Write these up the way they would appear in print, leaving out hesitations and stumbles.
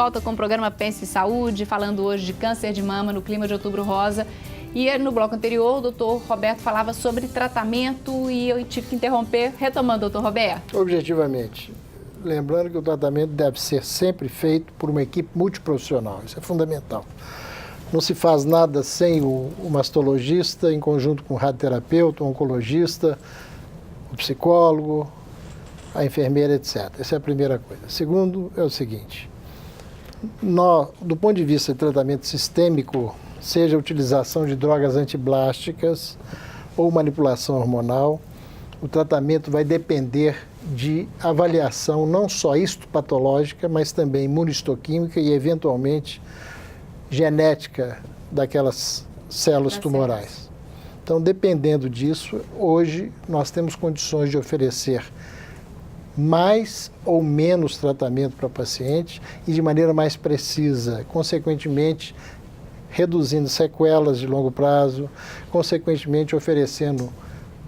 volta com o programa Pense em Saúde, falando hoje de câncer de mama no clima de Outubro Rosa. E no bloco anterior, o doutor Roberto falava sobre tratamento e eu tive que interromper. Retomando, doutor Roberto. Objetivamente, lembrando que o tratamento deve ser sempre feito por uma equipe multiprofissional. Isso é fundamental. Não se faz nada sem o mastologista, em conjunto com o radioterapeuta, o oncologista, o psicólogo, a enfermeira, etc. Essa é a primeira coisa. Segundo, é o seguinte, do ponto de vista de tratamento sistêmico, seja a utilização de drogas antiblásticas ou manipulação hormonal, o tratamento vai depender de avaliação não só histopatológica, mas também imunistoquímica e, eventualmente, genética daquelas células tumorais. Então, dependendo disso, hoje nós temos condições de oferecer mais ou menos tratamento para paciente e de maneira mais precisa, consequentemente, reduzindo sequelas de longo prazo, consequentemente oferecendo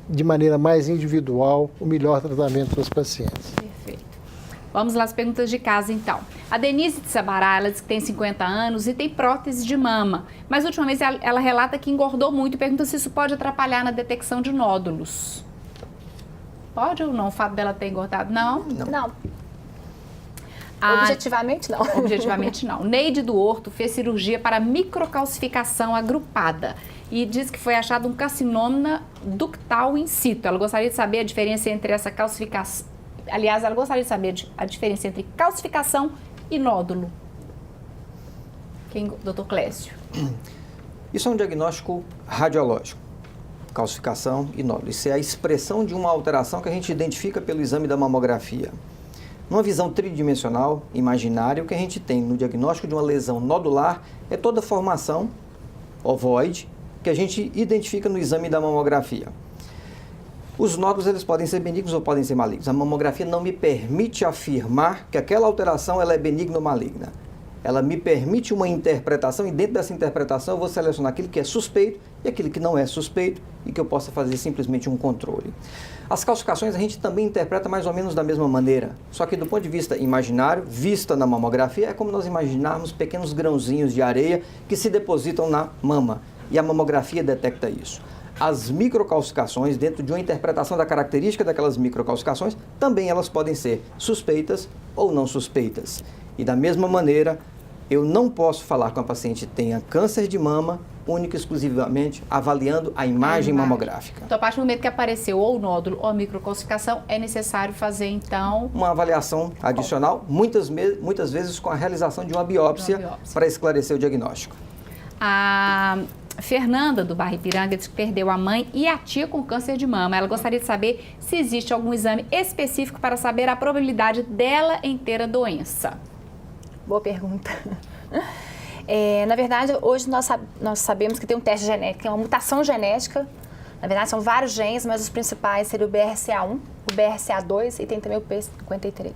de maneira mais individual o melhor tratamento para os pacientes. Perfeito. Vamos lá às perguntas de casa, então. A Denise de Sabará, ela diz que tem 50 anos e tem prótese de mama, mas ultimamente ela relata que engordou muito e pergunta se isso pode atrapalhar na detecção de nódulos. Pode ou não o fato dela ter engordado? Não? Não. Objetivamente, não. Objetivamente, não. Neide do Horto fez cirurgia para microcalcificação agrupada e diz que foi achado um carcinoma ductal in situ. Ela gostaria de saber a diferença entre essa calcificação... Aliás, ela gostaria de saber a diferença entre calcificação e nódulo. Doutor Clécio. Isso é um diagnóstico radiológico. Calcificação e nódulo. Isso é a expressão de uma alteração que a gente identifica pelo exame da mamografia. Numa visão tridimensional, imaginária, o que a gente tem no diagnóstico de uma lesão nodular é toda a formação ovoide que a gente identifica no exame da mamografia. Os nódulos eles podem ser benignos ou podem ser malignos. A mamografia não me permite afirmar que aquela alteração ela é benigna ou maligna. Ela me permite uma interpretação e dentro dessa interpretação eu vou selecionar aquilo que é suspeito e aquilo que não é suspeito e que eu possa fazer simplesmente um controle. As calcificações a gente também interpreta mais ou menos da mesma maneira, só que do ponto de vista imaginário, vista na mamografia, é como nós imaginarmos pequenos grãozinhos de areia que se depositam na mama e a mamografia detecta isso. As microcalcificações, dentro de uma interpretação da característica daquelas microcalcificações, também elas podem ser suspeitas ou não suspeitas. E da mesma maneira, eu não posso falar que uma paciente tenha câncer de mama única e exclusivamente avaliando a imagem mamográfica. Então, a partir do momento que apareceu ou o nódulo ou a microcalcificação, é necessário fazer, então... uma avaliação adicional, muitas vezes com a realização de uma biópsia para esclarecer o diagnóstico. A Fernanda, do bairro Ipiranga, diz que perdeu a mãe e a tia com câncer de mama. Ela gostaria de saber se existe algum exame específico para saber a probabilidade dela em ter a doença. Boa pergunta. Na verdade, hoje nós sabemos que tem um teste genético, é uma mutação genética. Na verdade, são vários genes, mas os principais seriam o BRCA1, o BRCA2 e tem também o P53.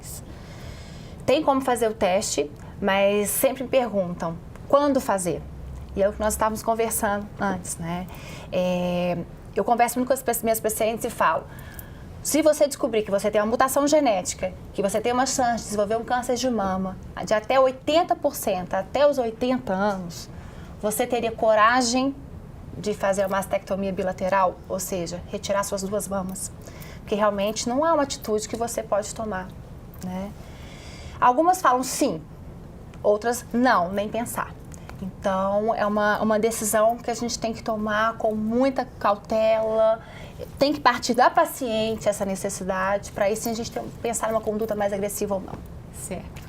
Tem como fazer o teste, mas sempre me perguntam, quando fazer? E é o que nós estávamos conversando antes, né? Eu converso muito com as minhas pacientes e falo, se você descobrir que você tem uma mutação genética, que você tem uma chance de desenvolver um câncer de mama de até 80%, até os 80 anos, você teria coragem de fazer uma mastectomia bilateral, ou seja, retirar suas duas mamas? Porque realmente não é uma atitude que você pode tomar, né? Algumas falam sim, outras não, nem pensar. Então, é uma decisão que a gente tem que tomar com muita cautela, tem que partir da paciente essa necessidade, para aí sim a gente pensar numa conduta mais agressiva ou não. Certo.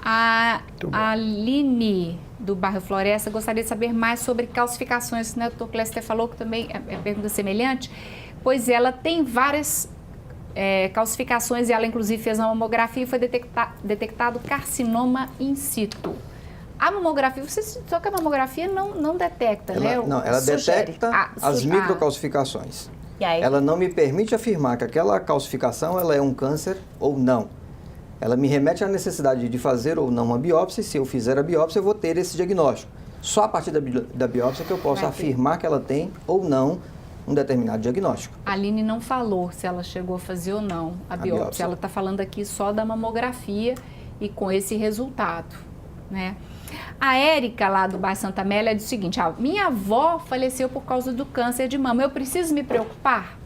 A Aline, do bairro Floresta, gostaria de saber mais sobre calcificações, né? O doutor Clécio falou que também é pergunta semelhante, pois ela tem várias calcificações e ela inclusive fez uma mamografia e foi detectado carcinoma in situ. A mamografia, só que a mamografia não detecta, né? Não, ela detecta as microcalcificações. Ela não me permite afirmar que aquela calcificação ela é um câncer ou não. Ela me remete à necessidade de fazer ou não uma biópsia, e se eu fizer a biópsia eu vou ter esse diagnóstico. Só a partir da biópsia que eu posso afirmar que ela tem ou não um determinado diagnóstico. A Aline não falou se ela chegou a fazer ou não a biópsia. Ela está falando aqui só da mamografia e com esse resultado. né? A Érica, lá do bairro Santa Amélia, diz o seguinte: minha avó faleceu por causa do câncer de mama, eu preciso me preocupar?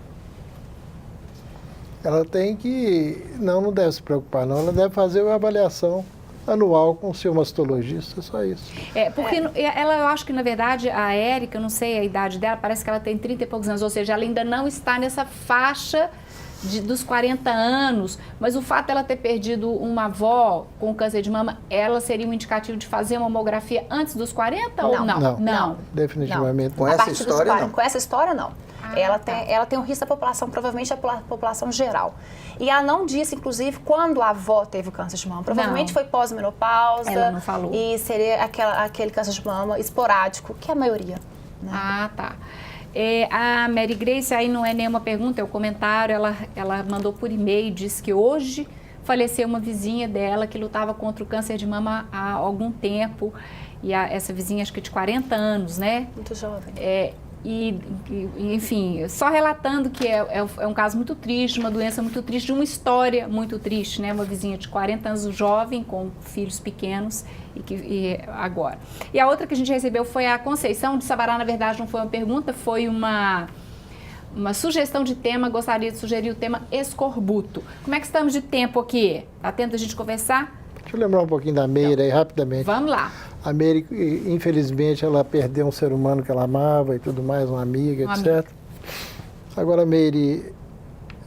Ela tem que... Não deve se preocupar, não. Ela deve fazer uma avaliação anual com o seu mastologista, só isso. Porque ela, eu acho que, na verdade, a Érica, eu não sei a idade dela, parece que ela tem 30 e poucos anos, ou seja, ela ainda não está nessa faixa dos 40 anos, mas o fato dela ter perdido uma avó com câncer de mama, ela seria um indicativo de fazer uma mamografia antes dos 40 ou não? Não, definitivamente. Com essa história, não. Com essa história, não. Ela tem um risco da população, provavelmente a população geral. E ela não disse, inclusive, quando a avó teve o câncer de mama. Provavelmente foi pós-menopausa. Ela não falou. E seria aquele câncer de mama esporádico, que é a maioria. Né? Ah, tá. A Mary Grace, aí não é nenhuma pergunta, é um comentário, ela mandou por e-mail, disse que hoje faleceu uma vizinha dela que lutava contra o câncer de mama há algum tempo. E essa vizinha, acho que de 40 anos, né? Muito jovem. Enfim, só relatando que é um caso muito triste, uma doença muito triste, de uma história muito triste, né? Uma vizinha de 40 anos, jovem, com filhos pequenos, e agora. E a outra que a gente recebeu foi a Conceição de Sabará, na verdade não foi uma pergunta, foi uma sugestão de tema, gostaria de sugerir o tema escorbuto. Como é que estamos de tempo aqui? Tá tempo da gente conversar? Deixa eu lembrar um pouquinho da Meire aí, rapidamente. Vamos lá. A Meire, infelizmente, ela perdeu um ser humano que ela amava e tudo mais, uma amiga, etc. Agora, Meire,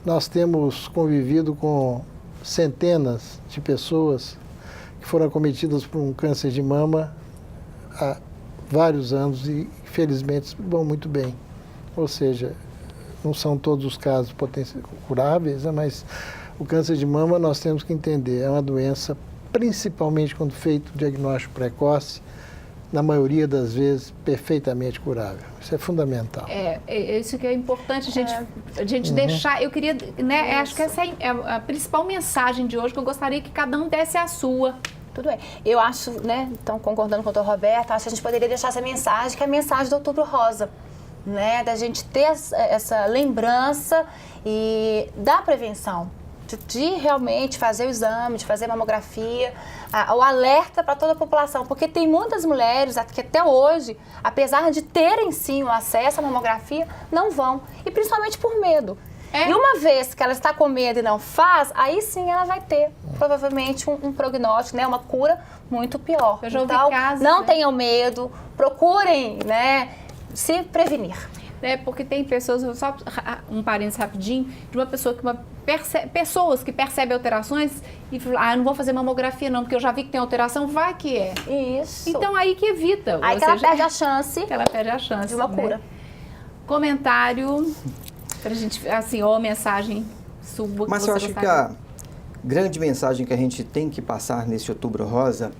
nós temos convivido com centenas de pessoas que foram acometidas por um câncer de mama há vários anos e, felizmente, vão muito bem. Ou seja, não são todos os casos curáveis, né, mas o câncer de mama nós temos que entender, é uma doença principalmente quando feito o diagnóstico precoce, na maioria das vezes, perfeitamente curável. Isso é fundamental. Isso que é importante a gente deixar. Eu queria, né, acho que essa é a principal mensagem de hoje, que eu gostaria que cada um desse a sua. Tudo bem. Eu acho, né, então concordando com o doutor Roberto, acho que a gente poderia deixar essa mensagem, que é a mensagem do Outubro Rosa, né, da gente ter essa lembrança e da prevenção. De realmente fazer o exame, de fazer a mamografia, o alerta para toda a população, porque tem muitas mulheres que até hoje, apesar de terem sim o acesso à mamografia, não vão, e principalmente por medo. E uma vez que ela está com medo e não faz, aí sim ela vai ter provavelmente um prognóstico, né, uma cura muito pior. Eu já ouvi então, casos, não tenham medo, procurem, né, se prevenir. Porque tem pessoas, só um parênteses rapidinho, de uma pessoa pessoas que percebem alterações e falam, não vou fazer mamografia não, porque eu já vi que tem alteração, vai que é. Isso. Então aí que evita. Aí que ela perde a chance. Ela perde a chance de uma cura. Comentário, pra gente, assim, ou mensagem sua. Mas eu acho que a grande mensagem que a gente tem que passar nesse Outubro Rosa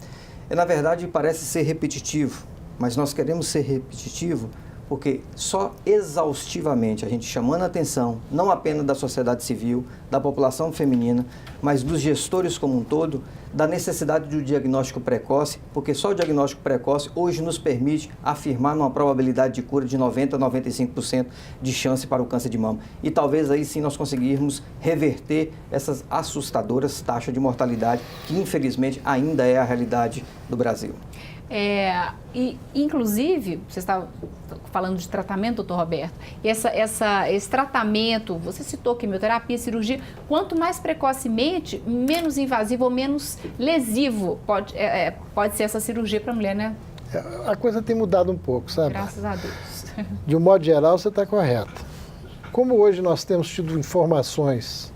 na verdade, parece ser repetitivo, mas nós queremos ser repetitivo porque só exaustivamente a gente chamando a atenção, não apenas da sociedade civil, da população feminina, mas dos gestores como um todo, da necessidade do diagnóstico precoce, porque só o diagnóstico precoce hoje nos permite afirmar uma probabilidade de cura de 90% a 95% de chance para o câncer de mama. E talvez aí sim nós conseguirmos reverter essas assustadoras taxas de mortalidade, que infelizmente ainda é a realidade do Brasil. E, inclusive, você estava falando de tratamento, doutor Roberto, e esse tratamento, você citou quimioterapia, cirurgia, quanto mais precocemente, menos invasivo ou menos lesivo pode ser essa cirurgia para a mulher, né? A coisa tem mudado um pouco, sabe? Graças a Deus. De um modo geral, você está correto. Como hoje nós temos tido informações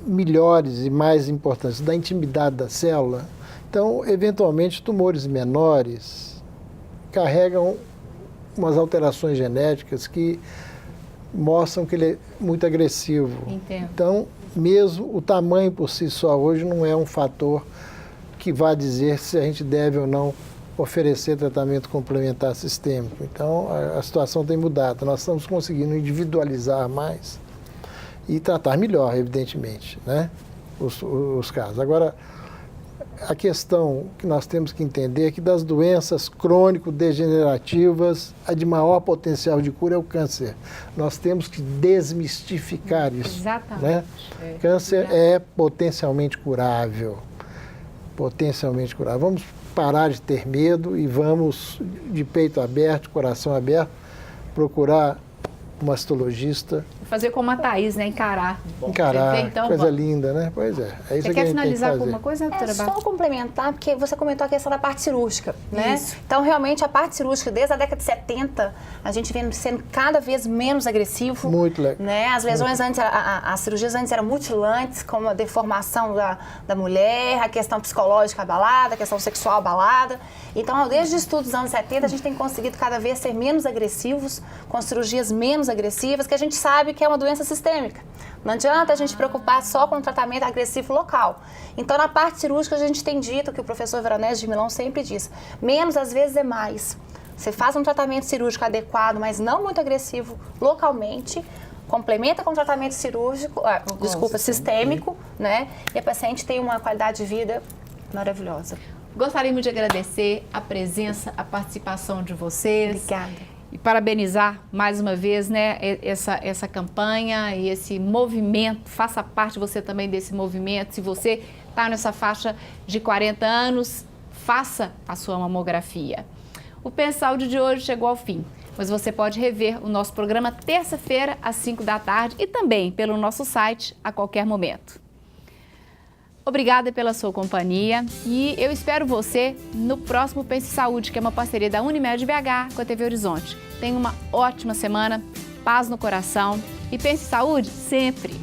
melhores e mais importantes da intimidade da célula, então, eventualmente, tumores menores carregam umas alterações genéticas que mostram que ele é muito agressivo. Entendo. Então, mesmo o tamanho por si só hoje não é um fator que vá dizer se a gente deve ou não oferecer tratamento complementar sistêmico. Então, a situação tem mudado. Nós estamos conseguindo individualizar mais e tratar melhor, evidentemente, né, os casos. Agora, a questão que nós temos que entender é que das doenças crônico-degenerativas, a de maior potencial de cura é o câncer. Nós temos que desmistificar isso. Exatamente. Né? Câncer é potencialmente curável. potencialmente curável. Vamos parar de ter medo e vamos, de peito aberto, coração aberto, procurar um mastologista. Fazer como a Thaís, né? Encarar. Então, coisa linda, né? Pois é. É isso você que a quer gente finalizar tem que com fazer. uma coisa, doutora Só complementar, porque você comentou a questão da parte cirúrgica, né? Isso. Então, realmente, a parte cirúrgica, desde a década de 70, a gente vem sendo cada vez menos agressivo. Muito legal. Né? As lesões antes, as cirurgias antes eram mutilantes, como a deformação da mulher, a questão psicológica abalada, a questão sexual abalada. Então, desde os estudos dos anos 70, a gente tem conseguido cada vez ser menos agressivos, com cirurgias menos agressivas, que a gente sabe que é uma doença sistêmica. Não adianta a gente preocupar só com o tratamento agressivo local. Então, na parte cirúrgica, a gente tem dito, que o professor Veronese de Milão sempre diz, menos às vezes é mais. Você faz um tratamento cirúrgico adequado, mas não muito agressivo localmente, complementa com tratamento cirúrgico, sistêmico, né? E a paciente tem uma qualidade de vida maravilhosa. Gostaríamos de agradecer a presença, a participação de vocês. Obrigada. E parabenizar mais uma vez, né, essa campanha e esse movimento. Faça parte você também desse movimento. Se você está nessa faixa de 40 anos, faça a sua mamografia. O Pense Saúde de hoje chegou ao fim, mas você pode rever o nosso programa terça-feira às 5 da tarde e também pelo nosso site a qualquer momento. Obrigada pela sua companhia e eu espero você no próximo Pense Saúde, que é uma parceria da Unimed BH com a TV Horizonte. Tenha uma ótima semana, paz no coração e pense saúde sempre!